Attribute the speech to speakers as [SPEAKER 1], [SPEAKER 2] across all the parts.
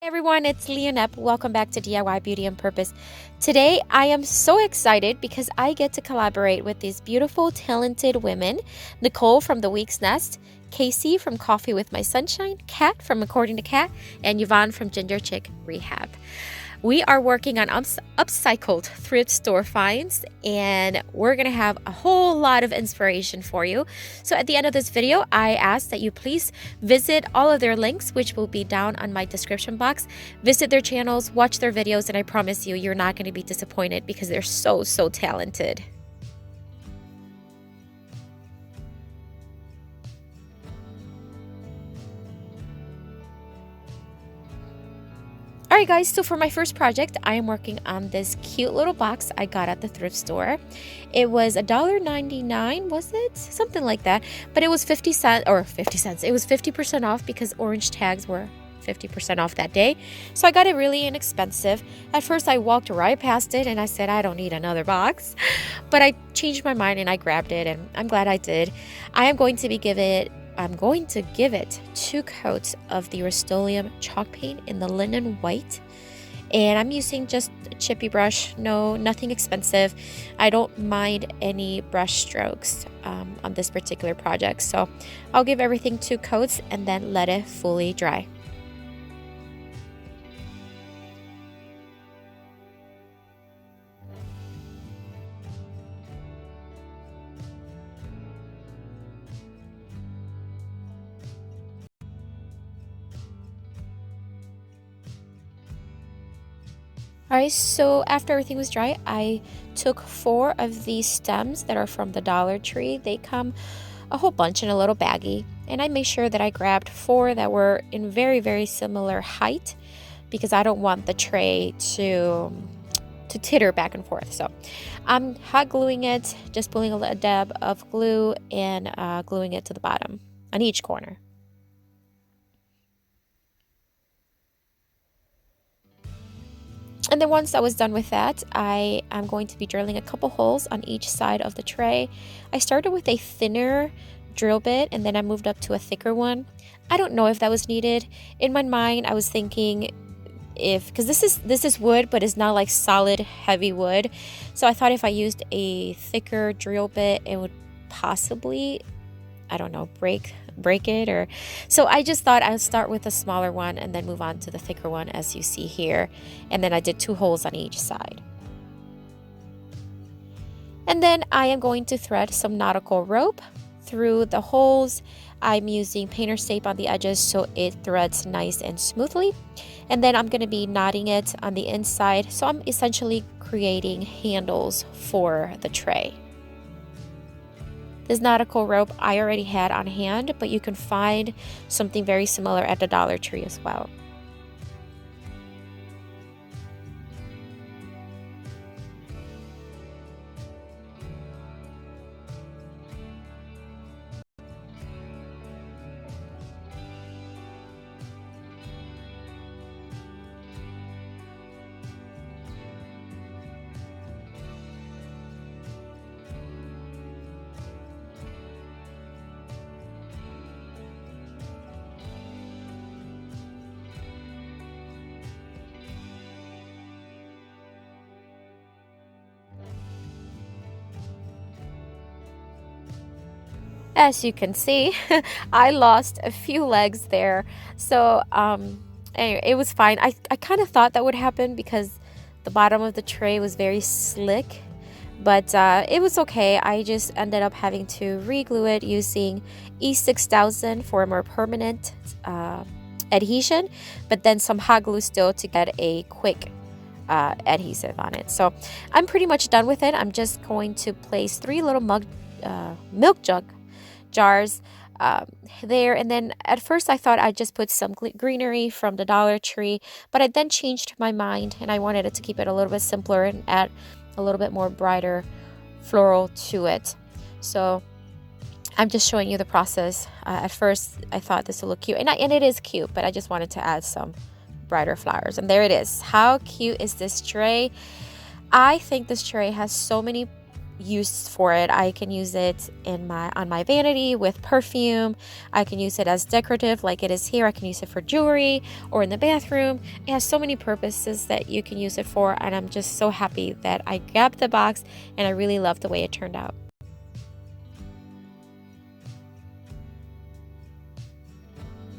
[SPEAKER 1] Hey everyone, it's Leonette. Welcome back to DIY Beauty on Purpose. Today I am so excited because I get to collaborate with these beautiful, talented women. Nicole from The Week's Nest, Casey from Coffee with My Sunshine, Kat from According to Kat, and Yvonne from GingerChickRehab. We are working on upcycled thrift store finds, and we're going to have a whole lot of inspiration for you. So at the end of this video, I ask that you please visit all of their links, which will be down on my description box. Visit their channels, watch their videos, and I promise you, you're not going to be disappointed because they're so talented. Alright guys, so for my first project, I am working on this cute little box I got at the thrift store. It was $1.99, was it? Something like that. But it was 50 cents, or 50 cents. It was 50% off because orange tags were 50% off that day. So I got it really inexpensive. At first I walked right past it and I said, I don't need another box. But I changed my mind and I grabbed it, and I'm glad I did. I'm going to give it 2 coats of the Rust-Oleum chalk paint in the linen white, and I'm using just a chippy brush. Nothing expensive. I don't mind any brush strokes on this particular project, so I'll give everything 2 coats and then let it fully dry. Alright, so after everything was dry, I took 4 of these stems that are from the Dollar Tree. They come a whole bunch in a little baggie, and I made sure that I grabbed 4 that were in very similar height because I don't want the tray to titter back and forth. So I'm hot gluing it, just pulling a dab of glue and gluing it to the bottom on each corner. And then once I was done with that, I am going to be drilling a couple holes on each side of the tray. I started with a thinner drill bit and then I moved up to a thicker one. I don't know if that was needed. In my mind, I was thinking because this is wood, but it's not like solid heavy wood. So I thought if I used a thicker drill bit, it would possibly, I don't know, break it, or so I just thought I'd start with a smaller one and then move on to the thicker one, as you see here. And then I did 2 holes on each side. And then I am going to thread some nautical rope through the holes. I'm using painter's tape on the edges so it threads nice and smoothly. And then I'm going to be knotting it on the inside, so I'm essentially creating handles for the tray. This nautical rope I already had on hand, but you can find something very similar at the Dollar Tree as well. As you can see, I lost a few legs there. So anyway, it was fine. I kind of thought that would happen because the bottom of the tray was very slick, but it was okay. I just ended up having to re-glue it using E6000 for a more permanent adhesion, but then some hot glue still to get a quick adhesive on it. So I'm pretty much done with it. I'm just going to place 3 little milk jug jars there, and then at first I thought I'd just put some greenery from the Dollar Tree, but I then changed my mind and I wanted it to keep it a little bit simpler and add a little bit more brighter floral to it. So I'm just showing you the process. At first I thought this would look cute, and it is cute, but I just wanted to add some brighter flowers, and there it is. How cute is this tray? I think this tray has so many use for it. I can use it on my vanity with perfume. I can use it as decorative like it is here. I can use it for jewelry or in the bathroom. It has so many purposes that you can use it for, and I'm just so happy that I grabbed the box, and I really love the way it turned out.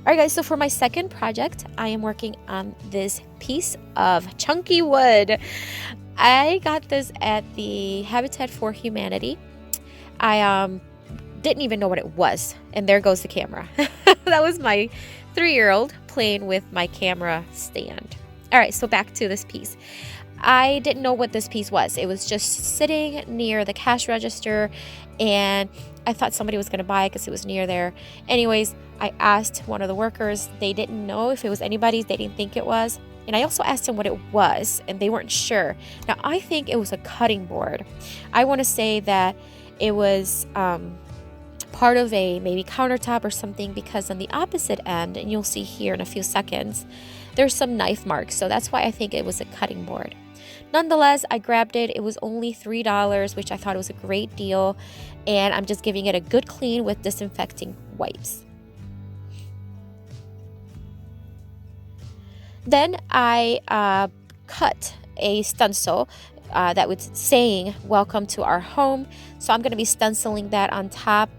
[SPEAKER 1] Alright guys, so for my second project, I am working on this piece of chunky wood. I got this at the Habitat for Humanity. I didn't even know what it was, and there goes the camera. That was my 3-year-old playing with my camera stand. Alright, so back to this piece. I didn't know what this piece was. It was just sitting near the cash register, and I thought somebody was going to buy it because it was near there. Anyways, I asked one of the workers. They didn't know if it was anybody's. They didn't think it was. And I also asked them what it was, and they weren't sure. Now, I think it was a cutting board. I want to say that it was part of a maybe countertop or something, because on the opposite end, and you'll see here in a few seconds, there's some knife marks. So that's why I think it was a cutting board. Nonetheless, I grabbed it. It was only $3, which I thought was a great deal. And I'm just giving it a good clean with disinfecting wipes. Then I cut a stencil that was saying "Welcome to our home." So I'm going to be stenciling that on top.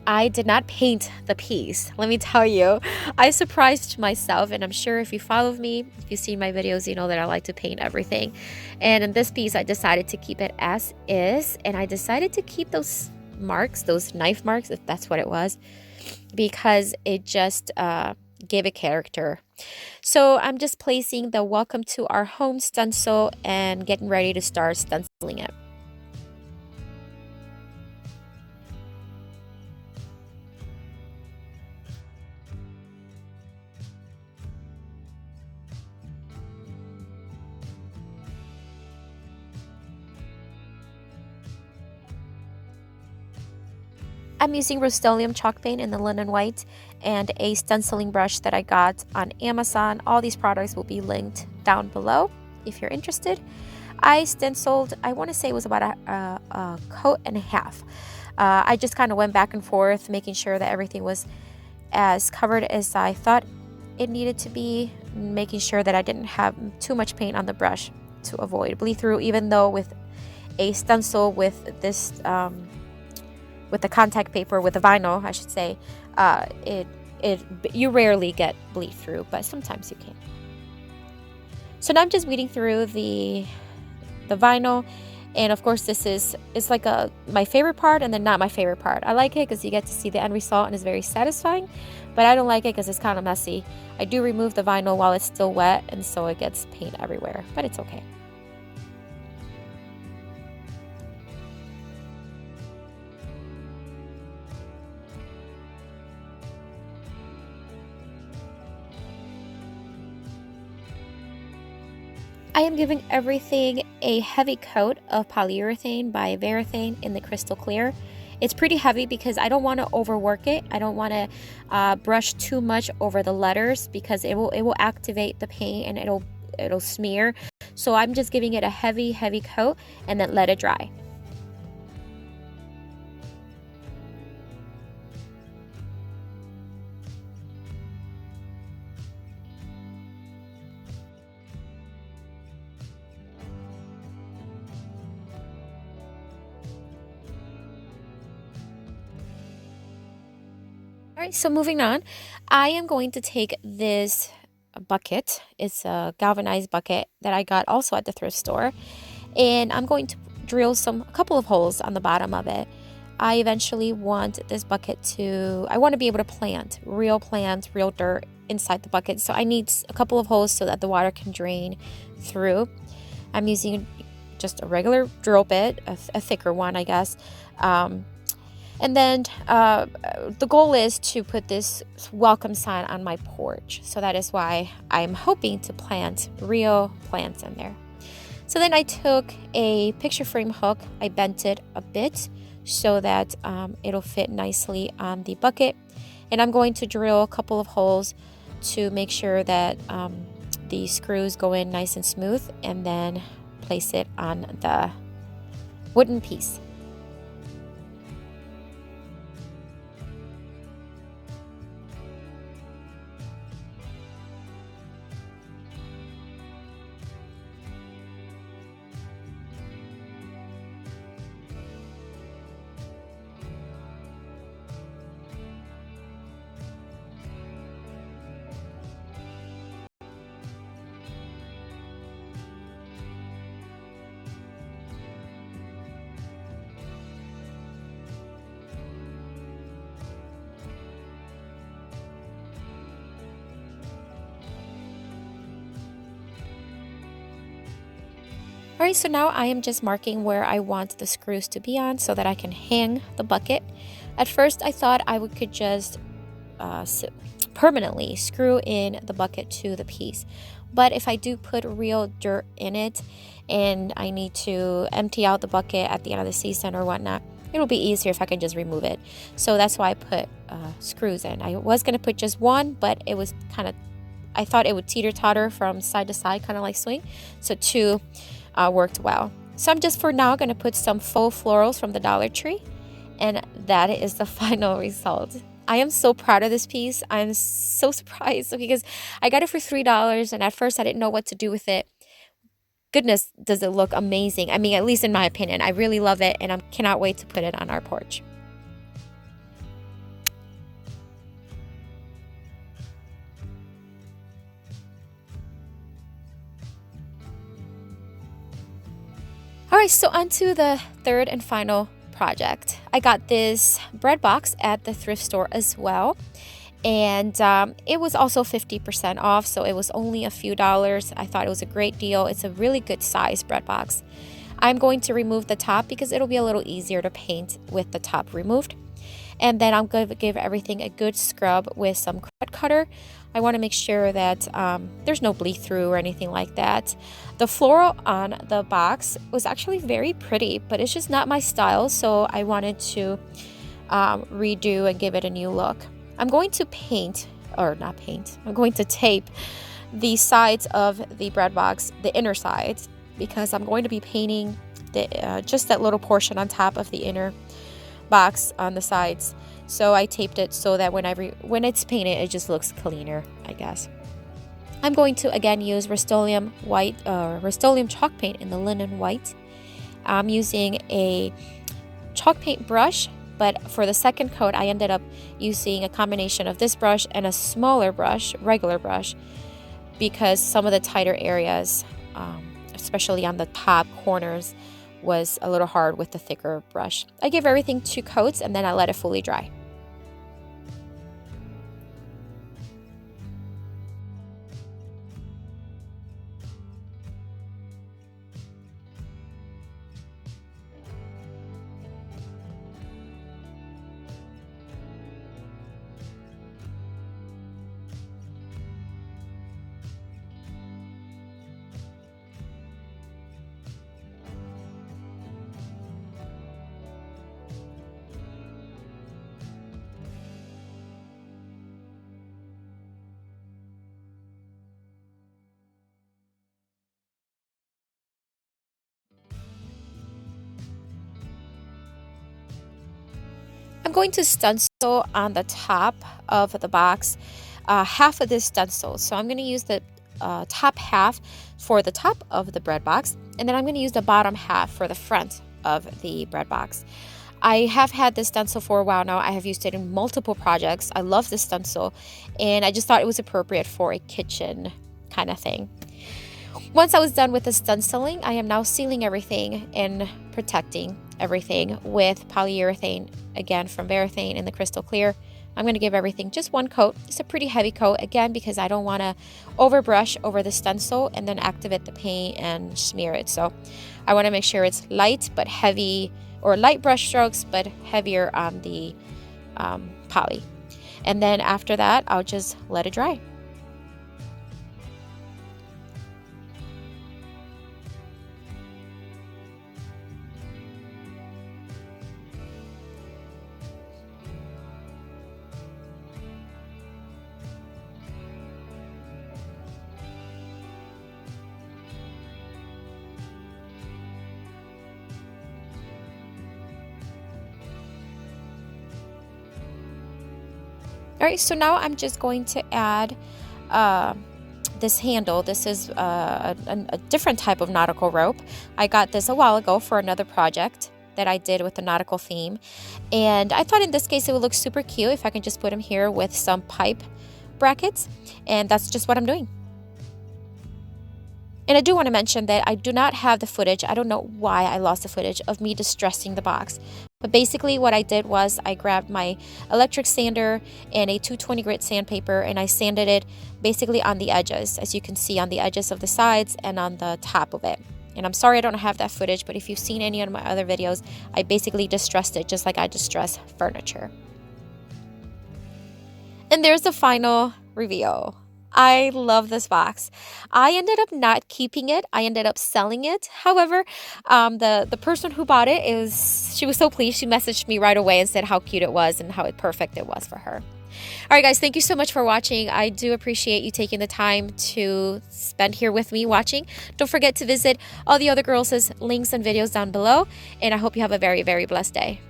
[SPEAKER 1] I did not paint the piece. Let me tell you, I surprised myself, and I'm sure if you follow me, if you've seen my videos, you know that I like to paint everything. And in this piece, I decided to keep it as is, and I decided to keep those marks, those knife marks, if that's what it was, because it just gave it character. So I'm just placing the "Welcome to our home" stencil and getting ready to start stenciling it. I'm using Rust-Oleum chalk paint in the linen white and a stenciling brush that I got on Amazon. All these products will be linked down below if you're interested. I stenciled, I want to say it was about a coat and a half. I just kind of went back and forth, making sure that everything was as covered as I thought it needed to be, making sure that I didn't have too much paint on the brush to avoid bleed through, even though with a stencil with this with the contact paper, with the vinyl, I should say, you rarely get bleed through, but sometimes you can. So now I'm just weeding through the vinyl, and of course this is like my favorite part and then not my favorite part. I like it because you get to see the end result and it's very satisfying, but I don't like it because it's kind of messy. I do remove the vinyl while it's still wet, and so it gets paint everywhere, but it's okay. I am giving everything a heavy coat of polyurethane by Varathane in the crystal clear. It's pretty heavy because I don't want to overwork it. I don't want to brush too much over the letters because it will activate the paint and it'll smear. So I'm just giving it a heavy coat and then let it dry. All right, so moving on, I am going to take this bucket. It's a galvanized bucket that I got also at the thrift store, and I'm going to drill a couple of holes on the bottom of it. I eventually want this bucket I want to be able to plant real dirt inside the bucket, so I need a couple of holes so that the water can drain through. I'm using just a regular drill bit, a thicker one, I guess. And then the goal is to put this welcome sign on my porch. So that is why I'm hoping to plant real plants in there. So then I took a picture frame hook. I bent it a bit so that it'll fit nicely on the bucket. And I'm going to drill a couple of holes to make sure that the screws go in nice and smooth, and then place it on wooden piece. Alright, so now I am just marking where I want the screws to be on so that I can hang the bucket. At first I thought I could just permanently screw in the bucket to the piece. But if I do put real dirt in it and I need to empty out the bucket at the end of the season or whatnot, it'll be easier if I can just remove it. So that's why I put screws in. I was going to put just one, but it was kind of, I thought it would teeter-totter from side to side, kind of like swing. So two worked well. So I'm just for now going to put some faux florals from the Dollar Tree, and that is the final result. I am so proud of this piece. I'm so surprised because I got it for $3, and at first I didn't know what to do with it. Goodness, does it look amazing. I mean, at least in my opinion. I really love it, and I cannot wait to put it on our porch. Alright, so on to the third and final project. I got this bread box at the thrift store as well, and it was also 50% off, so it was only a few dollars. I thought it was a great deal. It's a really good size bread box. I'm going to remove the top because it'll be a little easier to paint with the top removed. And then I'm going to give everything a good scrub with some card cutter. I want to make sure that there's no bleed through or anything like that. The floral on the box was actually very pretty, but it's just not my style, so I wanted to redo and give it a new look. I'm going to I'm going to tape the sides of the bread box, the inner sides, because I'm going to be painting just that little portion on top of the inner box on the sides. So I taped it so that when it's painted, it just looks cleaner, I guess. I'm going to again use Rust-Oleum Rust-Oleum chalk paint in the linen white. I'm using a chalk paint brush, but for the second coat I ended up using a combination of this brush and a smaller brush, regular brush, because some of the tighter areas, especially on the top corners, was a little hard with the thicker brush. I gave everything 2 coats and then I let it fully dry. I'm going to stencil on the top of the box half of this stencil. So I'm going to use the top half for the top of the bread box, and then I'm going to use the bottom half for the front of the bread box. I have had this stencil for a while now. I have used it in multiple projects. I love this stencil, and I just thought it was appropriate for a kitchen kind of thing. Once I was done with the stenciling, I am now sealing everything and protecting everything with polyurethane, again from Varathane in the crystal clear. I'm going to give everything just 1 coat. It's a pretty heavy coat, again, because I don't want to overbrush over the stencil and then activate the paint and smear it. So I want to make sure it's light but heavy, or light brush strokes but heavier on the poly. And then after that, I'll just let it dry. All right, so now I'm just going to add this handle. This is a different type of nautical rope. I got this a while ago for another project that I did with the nautical theme, and I thought in this case it would look super cute if I can just put them here with some pipe brackets, and that's just what I'm doing. And I do want to mention that I do not have the footage. I don't know why I lost the footage of me distressing the box. But basically what I did was I grabbed my electric sander and a 220 grit sandpaper, and I sanded it basically on the edges, as you can see, on the edges of the sides and on the top of it. And I'm sorry I don't have that footage, but if you've seen any of my other videos, I basically distressed it just like I distress furniture. And there's the final reveal. I love this box. I ended up not keeping it. I ended up selling it. However, the person who bought it, she was so pleased. She messaged me right away and said how cute it was and how perfect it was for her. All right, guys, thank you so much for watching. I do appreciate you taking the time to spend here with me watching. Don't forget to visit all the other girls' links and videos down below, and I hope you have a very, very blessed day.